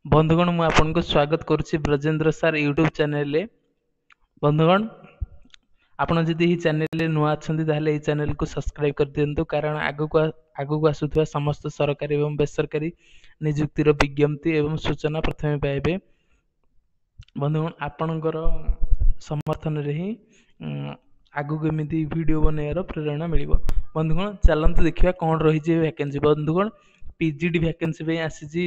बंधुगण मु आपनको स्वागत करुच्ची ब्रजेंद्र सार यूट्यूब चैनल रे। बंधुगण आपण जदि ई चैनल रे नुआ अछंती ताहले ई चैनल को सब्सक्राइब कर दियंतु कारण आगु आसुथवा समस्त सरकारी एवं बेसरकारी नियुक्तिर विज्ञप्ति एवं सूचना प्रथमे पाइबे। बंधुगण आपणकर समर्थन रे ही आगु केमिति वीडियो बनाइबार प्रेरणा मिलिबो। बंधुगण चलंतु देखिबा कोन रही जे वैकेंसी। बंधुगण पीजीडी वैकेंसी पे आसीजी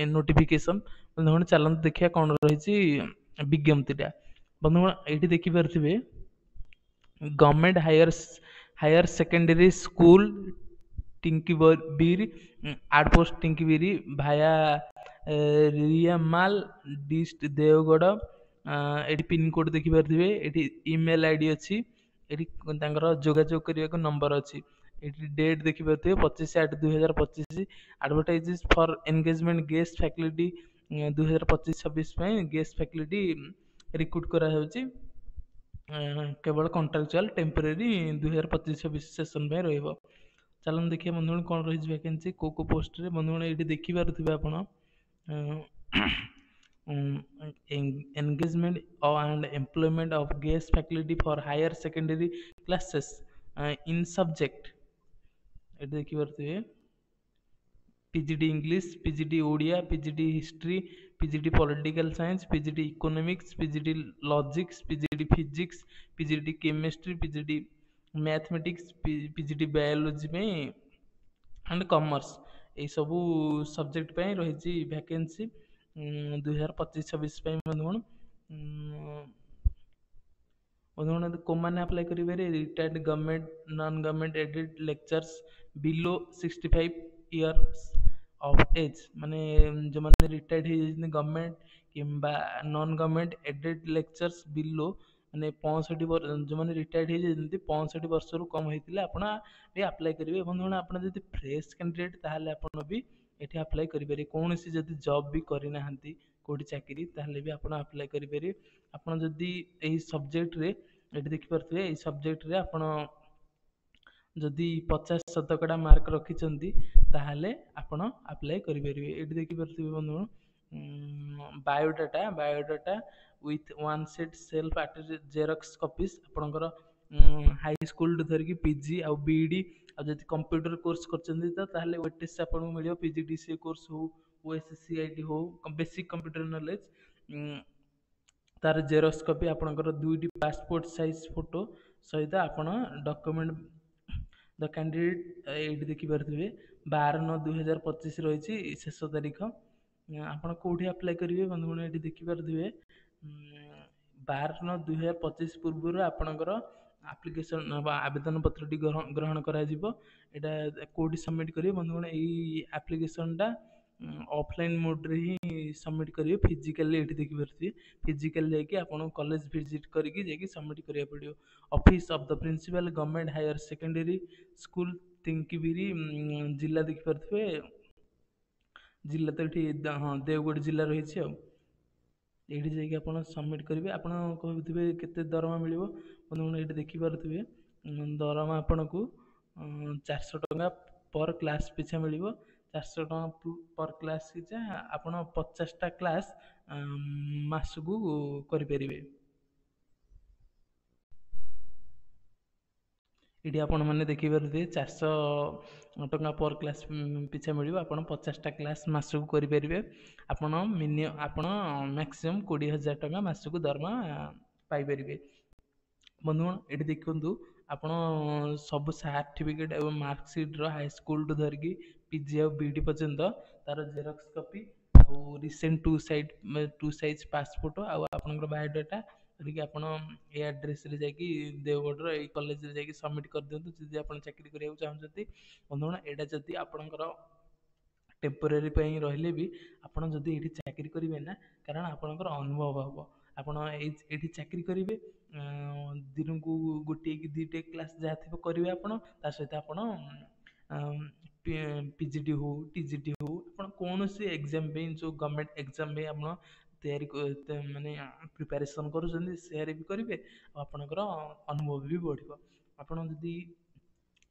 नोटिफिकेशन। बंधुगण चलंतु देखिबा कोन रही विज्ञप्तिटा। बंधुगण एठी देखि परथिबे government higher secondary school Tinkibir outpost Tinkibiri भाया रियामाल डिस्ट देवगढ़। एटी पिन कोड देखि परथिबे। एटी ईमेल आईडी अछि। एटी तांकर जोगाजोग करिया नंबर अछि। एटी डेट देखि परथिबे 25/8/2025। Advertises for engagement guest faculty 2025-26 में गेस्ट फैकल्टी रिक्रूट करा होछि। केवल कॉन्ट्रैक्चुअल टेम्परेरी 2025-26 सेशन में रहइबो। चलन देखिए बंधुगण कौन रही वैकेंसी को पोस्ट रे। बंधुगण ये देखि पारुथिबे आपण engagement and employment of guest faculty for higher secondary classes in subject. ये देखि पारुथिबे PGD English, PGD Odia, PGD history, PGD political science, PGD economics, PGD logics, PGD physics, PGD chemistry, PGD mathematics, PGD biology में and commerce ये सबू subject पे रही vacancy 2025-26 बंधुगण। बंधुगण को मैंने अप्लाई करेंगे retired government non government aided lectures below 65 years of age. माने जो मैंने रिटायर्ड हो गवर्नमेंट किंबा non government aided lectures below माने 65 वर्ष जो मैंने रिटायर्ड हो 65 वर्ष रु कम होते आपण भी अप्लाई करेंगे। बंधुगण आप फ्रेश कैंडिडेट ताहले आपण भी ये अप्लाई करेंगे। कौन सी जब जॉब भी करना कोटी चाकरी ताहले भी आपण अप्लाई करेंगे। आपण जदि यही सब्जेक्ट रे ये देखि पारथिबे यही सब्जेक्ट रे आपण जदि 50% मार्क रखिछंती ताहले आपण अप्लाई करेंगे। ये देखि पारथिबे बंधुगण biodata with one set self attested xerox copies आपणकर हाई स्कूल धरिकी पीजी आ बीडी आ जदि कंप्यूटर कोर्स करछंती ताहले वेटेज आपन मिलियो पीजीडीसीए कोर्स हो ओएससीआईटी हो बेसिक कंप्यूटर नॉलेज तार जेरॉक्स कॉपी आपणकर दुईटी पासपोर्ट साइज फोटो सहित आपण डॉक्यूमेंट द कैंडिडेट ये देखि पारथिबे 12/9/2025 रही शेष तारीख। आपण कोठी अप्लाई करेंगे बंधुगण ये देखि पारथिबे 12/9/2025 पूर्व आपणकर एप्लिकेशन आवेदन पत्र ग्रहण करा जिवो। एटा कोठी सबमिट करिवे बंधुगण एई एप्लिकेशनटा ऑफलाइन मोड रे ही सबमिट करिवे। फिजिकली एठी देखि परथि फिजिकल जाके आपण कॉलेज विजिट करके जाके सबमिट करिया पड़ियो। Office of the principal government higher secondary school Tinkibiri जिला देखि परथि जिला तो ये हाँ देवगढ़ जिला रही है। ये जाकि आप सबमिट करेंगे। आप कहते केते दरमा मिल बंधुगण ये देखि पारथिबे दरमा आपन को 400 टंका पर क्लास पिछा मिल 400 टंका पर क्लास पिछा आप 50टा क्लास मासकू करें। ये आपण मैंने देखि पारथिबे 400 टंका पर क्लास पिछा मिल आप 50टा क्लास मासकू करेंगे। आपण मैक्सिमम 20,000 टंका मासकू दरमा पाइपर। बंधुगण ये देखु आपण सब सर्टिफिकेट एवं मार्कसीट हाई स्कूल धरिकी पीजी आ बीडी पर्यंत तार जेरॉक्स कॉपी आ रिसेंट टू साइज पासपोर्ट आपर बायोडाटा धरिकी आपण ए एड्रेस रे जाकि देवगढ़ ये कॉलेज रे जाकि सबमिट कर दियंतु जदि आपण चाकरी करिया चाहते। बंधुगण एटा जदि आपणकर टेम्पोरारी रहिले भी आपण जदि ये चाकरी करेंगे ना कारण आपणकर अनुभव हम आपण ये चाकरी करेंगे दिन को गोटे कि 2टे क्लास जहाँ थी करेंगे आपण सहित आपण पीजीडी हो टीजीटी हो आप कौन सी एग्जाम जो गवर्नमेंट एग्जाम आप तैयारी माने प्रिपरेशन कर भी करेंगे आपणकर अनुभव भी बढ़। आपड़ जदि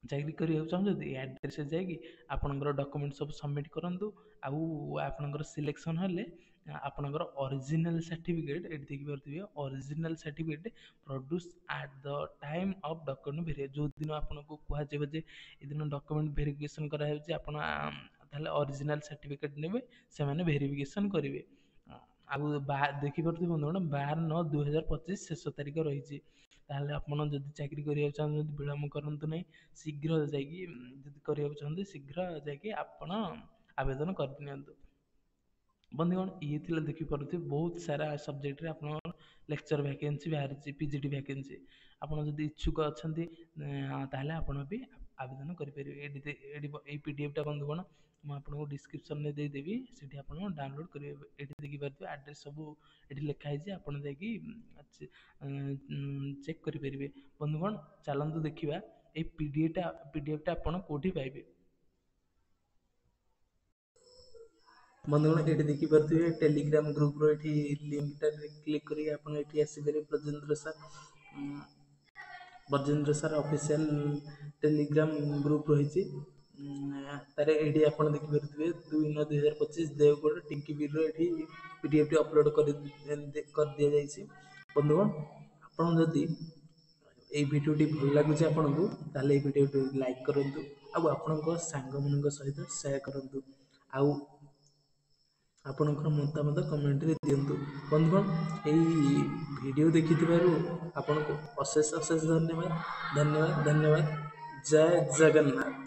चाकरी करिया चाहते एड्रेस जाकि आपणकर डॉक्यूमेंट सब सबमिट करूँ ଆଉ ଆପଣଙ୍କର ସିଲେକ୍ସନ୍ ହେଲେ ଆପଣଙ୍କର ଅରିଜିନାଲ୍ ସାର୍ଟିଫିକେଟ୍ ଏଠି ଦେଖିପାରୁଥିବେ original certificate produce at the time of document verification. ଯେଉଁଦିନ ଆପଣଙ୍କୁ କୁହାଯିବ ଯେ ଏଦିନ ଡକ୍ୟୁମେଣ୍ଟ ଭେରିଫିକେସନ୍ କରାଯାଉଛି ଆପଣ ତାହେଲେ ଅରିଜିନାଲ୍ ସାର୍ଟିଫିକେଟ୍ ନେବେ, ସେମାନେ ଭେରିଫିକେସନ୍ କରିବେ। ଆଉ ଦେଖିପାରୁଥିବେ ବନ୍ଧୁଗଣ 12/9/2025 ଶେଷ ତାରିଖ ରହିଛି। ତାହେଲେ ଆପଣ ଯଦି ଚାକିରି କରିବାକୁ ଚାହୁଁଛନ୍ତି ବିଳମ୍ବ କରନ୍ତୁ ନାହିଁ, ଶୀଘ୍ର ଯାଇକି ଯଦି କରିବାକୁ ଚାହୁଁଛନ୍ତି ଶୀଘ୍ର ଯାଇକି ଆପଣ ଆବେଦନ କରିନିଅନ୍ତୁ। ବନ୍ଧୁଗଣ ଇଏ ଥିଲା ଦେଖିପାରୁଥିବେ ବହୁତ ସାରା ସବଜେକ୍ଟରେ ଆପଣଙ୍କର ଲେକ୍ଚର ଭ୍ୟାକେନ୍ସି ବାହାରିଛି, ପିଜିଟି ଭ୍ୟାକେନ୍ସି। ଆପଣ ଯଦି ଇଚ୍ଛୁକ ଅଛନ୍ତି ତାହେଲେ ଆପଣ ବି ଆବେଦନ କରିପାରିବେ। ଏଇ ପିଡିଏଫ୍ଟା ବନ୍ଧୁଗଣ ମୁଁ ଆପଣଙ୍କୁ ଡିସ୍କ୍ରିପ୍ସନରେ ଦେଇଦେବି, ସେଠି ଆପଣ ଡାଉନଲୋଡ୍ କରିବେ। ଏଠି ଦେଖିପାରୁଥିବେ ଆଡ୍ରେସ୍ ସବୁ ଏଠି ଲେଖା ହେଇଛି, ଆପଣ ଯାଇକି ଚେକ୍ କରିପାରିବେ। ବନ୍ଧୁଗଣ ଚାଲନ୍ତୁ ଦେଖିବା ଏଇ ପିଡିଏଫ୍ଟା ଆପଣ କେଉଁଠି ପାଇବେ। ବନ୍ଧୁଗଣ ଏଠି ଦେଖିପାରୁଥିବେ ଟେଲିଗ୍ରାମ ଗ୍ରୁପର ଏଠି ଲିଙ୍କଟା କ୍ଲିକ୍ କରିକି ଆପଣ ଏଠି ଆସିପାରିବେ। Brajendra sir official Telegram group ରହିଛି। ତାର ଏଇଠି ଆପଣ ଦେଖିପାରୁଥିବେ 2/9/2025 ଦେଓଗଡ଼ ଟିଙ୍କିବିରର ଏଠି ପିଡିଏଫ୍ଟି ଅପଲୋଡ଼ କରିଦିଆଯାଇଛି। ବନ୍ଧୁଗଣ ଆପଣ ଯଦି ଏଇ ଭିଡ଼ିଓଟି ଭଲ ଲାଗୁଛି ଆପଣଙ୍କୁ, ତାହେଲେ ଏଇ ଭିଡ଼ିଓଟି ଲାଇକ୍ କରନ୍ତୁ ଆଉ ଆପଣଙ୍କ ସାଙ୍ଗମାନଙ୍କ ସହିତ ସେୟାର କରନ୍ତୁ ଆଉ ଆପଣଙ୍କର ମତାମତ କମେଣ୍ଟରେ ଦିଅନ୍ତୁ। ବନ୍ଧୁଗଣ ଏଇ ଭିଡ଼ିଓ ଦେଖିଥିବାରୁ ଆପଣଙ୍କୁ ଅଶେଷ ଅଶେଷ ଧନ୍ୟବାଦ। ଜୟ ଜଗନ୍ନାଥ।